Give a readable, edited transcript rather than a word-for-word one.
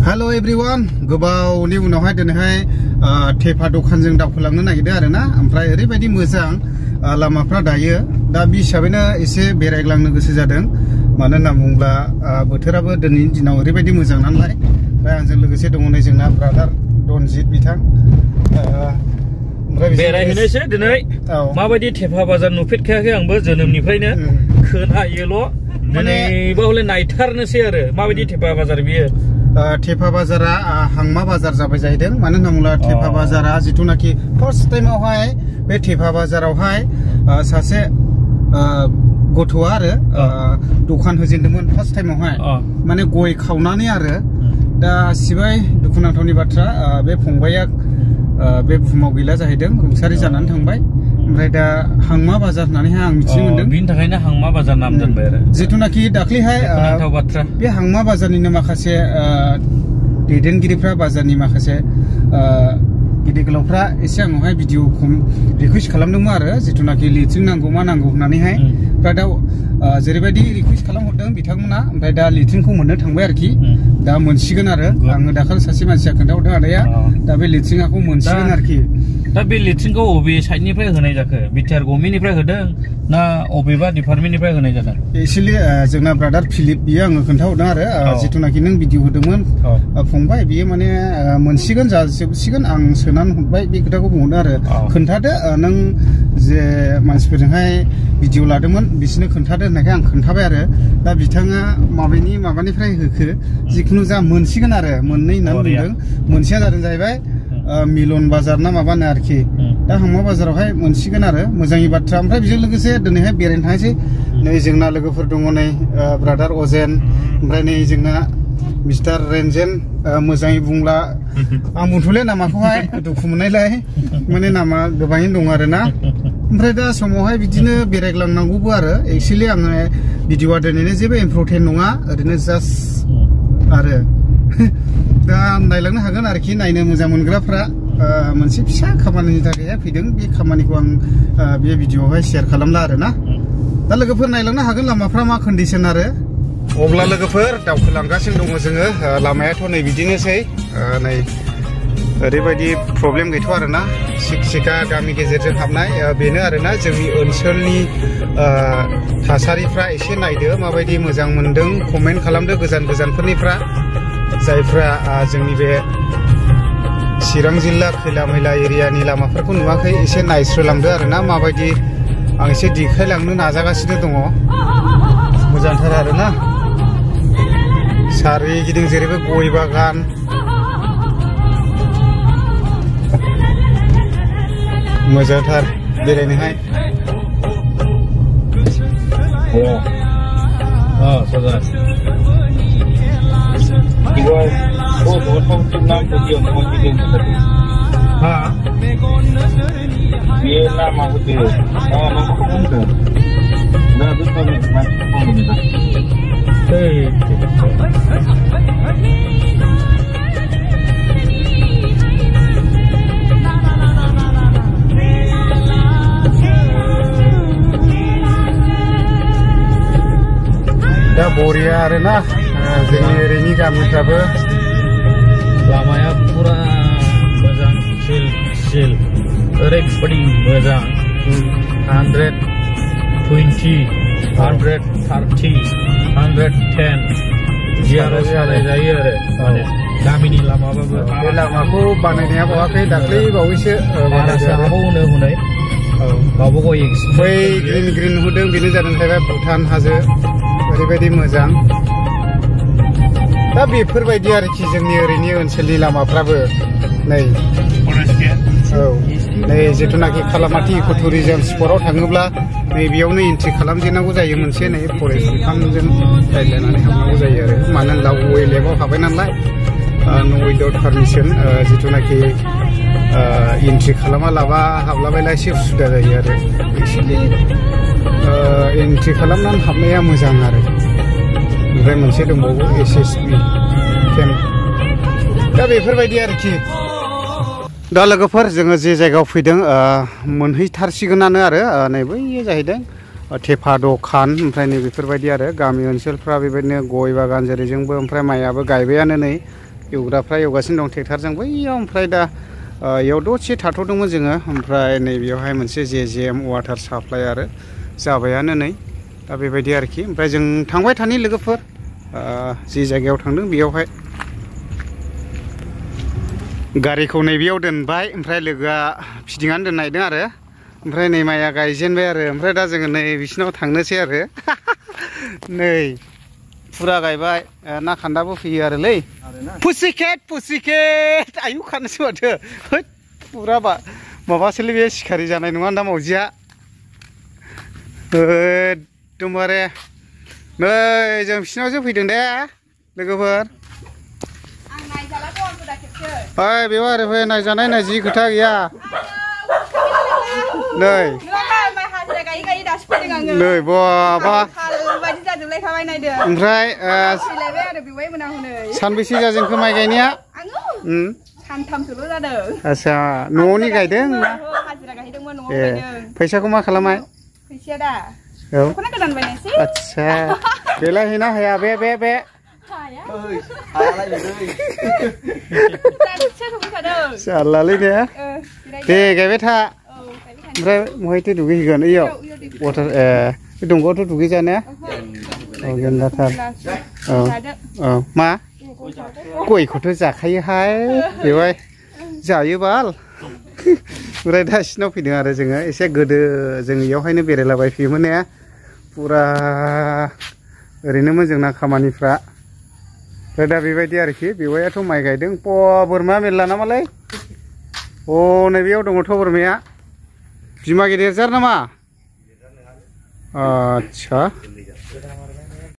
hello everyone गोबावनि उनावहाय दिनैहाय थेफा दखानजों दावखोलांनो नागिरदों आरोना ओमफ्राय ओरैबायदि मोजां लामाफ्रा दायो दा बे हिसाबैनो एसे बेरायग्लांनो गोसो जादों मानो होनना बुङोब्ला बोथोराबो दिनैनि दिनाव ओरैबायदि मोजां नालाय ओमफ्राय आंजों लोगोसे दङ नै जोंना ब्रादार रनजित बिथां बेरायहैनोसै दिनै माबायदि थेफा बाजार नुफेरखायाखै आंबो जोनोमनिफ्रायनो खोनायोल' दिनैबा हले नायथारनोसै आरो माबायदि थेफा बाजार बियो थेफा बाजारा हांमा बाजार जाबाय जाहैदों मानो होनना बुङोब्ला थेफा बाजारा जिथुनाखि फार्स्ट टाइमावहाय बे थेफा बाजारावहाय सासे गथ'आ आरो दखान होजेनदोंमोन फार्स्ट टाइमावहाय माने गय खावनानै आरो दा सिबाय दुखुनांथावनि बाथ्रा बे फंबाया बे बुहुमाव गैला जाहैदों रुंसारि जानानै थांबाय ओमफ्राय दा हांमा बाजार होननानैहाय आं मिथिनो मोनदों बिनि थाखायनो हांमा बाजार नाम दोनबाय आरो जिथुनाखि दाख्लैहाय बाथ्रा बे हांमा बाजारनिनो माखासे दैदेनगिरिफ्रा बाजारनि माखासे गिदिर गोलावफ्रा एसे आंनावहाय भिडिअ रिकुवेस्ट खालामदोंमोन आरो जिथुनाखि लिथिं नांगौ मा नांगौ होननानैहाय ओमफ्राय दा जेरैबायदि रिकुवेस्ट खालामहरदों बिथांमोना ओमफ्राय दा लिथिंखौ मोननो थांबाय आरोखि दा मोनसिगोन आरो आङो दाखालि सासे मानसिया खोन्थाहरदों आदाया दा बे लिथिंखौ मोनसिगोन आरोखि दा बे लिथिंखौ अबे साइडनिफ्राय होनाय जाखो बिटिआर गभर्नमेन्टनिफ्राय होदों ना अबेबा डिपार्टमेन्टनिफ्राय होनाय जादों एक्चुअली जोंना ब्रादार फिलिप बियो आङो खोन्थाहरदों आरो जिथुनाखि नों भिडिअ होदोंमोन फंबाय बियो माने मोनसिगोन जाजोबसिगोन आं सोनानै हरबाय बे खोथाखौ बुंहरदों आरो खोन्थादो नों जे मानसिफोरजोंहाय भिडिअ लादोंमोन बिसोरनो खोन्थादो होननायखाय आं खोन्थाबाय आरो दा बिथाङा माबानिफ्राय होखो जिखुनु जा मोनसिगोन आरो मोननै होननानै बुंदों मोनसेया जादों जाहैबाय मिलन बाजार ना माबानो आरोखि दा हांमा बाजारावहाय मोनसिगोन आरो मोजांनि बाथ्रा ओमफ्राय बेजों लोगोसे दिनैहाय बेरायनो थांसै नै जोंना लोगोफोर दङ नै ब्रादार अजेन ओमफ्राय नै जोंना मिस्टार रेनजेन मोजाङै बुंला आं बुंथ'ले नामाखौहाय दुखु मोननायलाय माने नामा गोबाङैनो दं आरो ना ओमफ्राय दा समावहाय बिदिनो बेरायग्लांनांगौबो आरो एक्चुवेलि आङो भिडिअआ दिनैनो जेबो इम्परटेन्ट नङा ओरैनो जास्ट आरो दा नायलांनो हागोन आरोखि नायनो मोजां मोनग्राफ्रा मोनसे फिसा खामानिनि थाखाय फैदों बे खामानिखौ आं बे भिडिअआवहाय शेयार खालामला आरो ना दा लोगोफोर नायलांनो हागोन लामाफ्रा मा कन्डिसन आरो अब्ला लोगोफोर दावखोलांगासिनो दङ जोङो लामायाथ' नै बिदिनोसै नै ओरैबायदि प्रब्लेम गैथ'आ आरोना सिखा गामि गेजेरजों हाबनाय बेनो आरोना जोंनि ओनसोलनि थासारिफ्रा एसे नायदो माबायदि मोजां मोनदों कमेन्ट खालामदो गोजानफोरनिफ्रा जायफ्रा जोंनि बे चिरां जिल्ला खैला मैला एरियानि लामाफोरखौ नुवाखै एसे नायस्रोलांदो आरोना माबायदि आं एसे देखायलांनो नाजागासिनो दङ मोजांथार आरोना सारिगिदिं जेरैबो गय बागान मोजांथार बेरायनोहाय दा बरिया आरोना जोंनि ओरैनि गामिफ्राबो लामाया पुरा मोजां सिल ओरैबायदि मोजां 120 130 110 गियाराव सालाय जायो आरो माने गामिनि लामाबाबो बे लामाखौ बानायनाया बावाखै दाख्लै बावैसो हाबावनो हनै गावबागाव बै ग्रिन नुदों बेनो जादों जाहैबाय भुटान हाजो ओरैबायदि मोजां दा बेफोरबायदि आरोखि जोंनि ओरैनि ओनसोलनि लामाफ्राबो नै नै जिथुनाखि खालामाथि इक' टुरिजम स्पटआव थाङोब्ला नै बेयावनो एन्ट्रि खालामजेननांगौ जायो मोनसे नै फरेस्ट बिफानजों रायज्लायनानै हाबनांगौ जायो आरो मानो होनब्ला वेलेबाव हाबाय नालाय नो उइदाउट पारमिसन जिथुनाखि एन्ट्रि खालामालाबा हाबलाबायला एसे उसुबिदा जायो आरो एक्सुवेलि एन्ट्रि खालामनानै हाबनाया मोजां आरो ओमफ्राय मोनसे दंबावो SSB केम्प दा बेफोरबायदि आरोखि दा लोगोफोर जोङो जे जायगायाव फैदों मोनहैथारसिगोनानो आरो नै बैयो जाहैदों थेफा दखान ओमफ्राय नै बेफोरबायदि आरो गामि ओनसोलफ्रा बेबायदिनो गय बागान जेरैजोंबो ओमफ्राय माइयाबो गायबायानो नै एवग्राफ्रा एवगासिनो दं ट्रेक्टरजों बैयाव ओमफ्राय दा इयाव दसे थाथ'दोंमोन जोङो ओमफ्राय नैबेयावहाय मोनसे जेजेएम वाटार साप्लाइ आरो जाबायानो नै दा बेबायदि आरोखि ओमफ्राय जों थांबाय थानि लोगोफोर जि जायगायाव थांदों बेयावहाय गारिखौ नैबेयाव दोनबाय ओमफ्राय लोगोआ फिदिंनानै दोननायदों आरो ओमफ्राय नै माइया गायजेनबाय आरो ओमफ्राय दा जोङो नै बिसिनाव थांनोसै आरो नै फुरा गायबाय ना खान्दाबो फैयो आरोलै पुसिकेट आयु खानोसै माथो होद फुरा माबासोलै बे सिखारि जानाय नङा दा मावजिया एकदमबारे नै जों बिसिनावसो फैदों दे लोगोफोर ओइ बेयाव आरो फै नायजानाय नाय जि खोथा गैया नै नै बाबा ओमफ्राय सानबेसे जाजेनखो माइ गायनाया सानथामसोल' जादों आच्छा न'नि गायदों ए फैसाखौ मा खालामबाय फैसाया दा औ दख'ना गोदान बायनायसै आच्छा बेलाय हैना हाया बे जारलालै ने दे गायबाय था ओमफ्राय महायथो दुगैहैगोन इयाव वाटार बे दंग'आवथ' दुगैजानाया औ गेन्दाथार औ मा गयखौथ' जाखायोहाय बेवहाय जायो बाल ओमफ्राय दा सिनाव फैदों आरो जोङो एसे गोदो जों इयावहायनो बेरायलाबायफैयोमोन ने फुरा ओरैनोमोन जोंना खामानिफ्रा ओमफ्राय दा बेबायदि आरोखि बेवायाथ' माइ गायदों बोरमा मेरला नामालै नैबेयाव दङथ' बोरमाया बिमा गेदेर जार नामा आच्छा